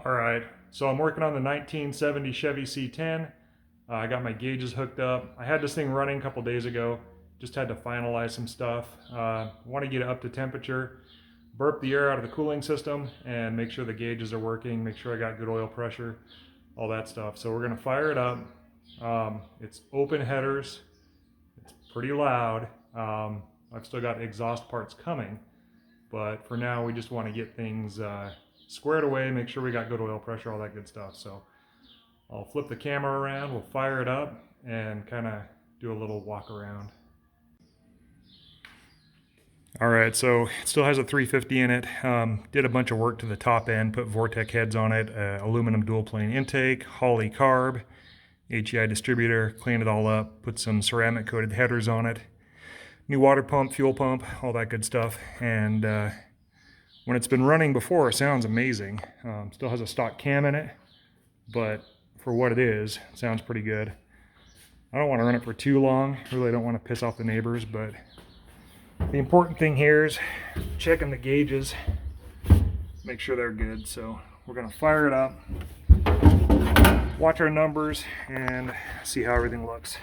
All right, so I'm working on the 1970 Chevy C10. I got my gauges hooked up. I had this thing running a couple days ago. Just had to finalize some stuff. Want to get it up to temperature, burp the air out of the cooling system, and make sure the gauges are working, make sure I got good oil pressure, all that stuff. So we're gonna fire it up. It's open headers. It's pretty loud. I've still got exhaust parts coming, but for now we just want to get things squared away, make sure we got good oil pressure, all that good stuff. So I'll flip the camera around, we'll fire it up and kind of do a little walk around. All right, so it still has a 350 in it. Did a bunch of work to the top end, put Vortec heads on it, aluminum dual plane intake, Holley carb, HEI distributor, cleaned it all up, put some ceramic coated headers on it, new water pump, fuel pump, all that good stuff. And when it's been running before, it sounds amazing. Still has a stock cam in it, but for what it is, it sounds pretty good. I don't want to run it for too long. Really don't want to piss off the neighbors, but the important thing here is checking the gauges, make sure they're good. So we're going to fire it up, watch our numbers, and see how everything looks.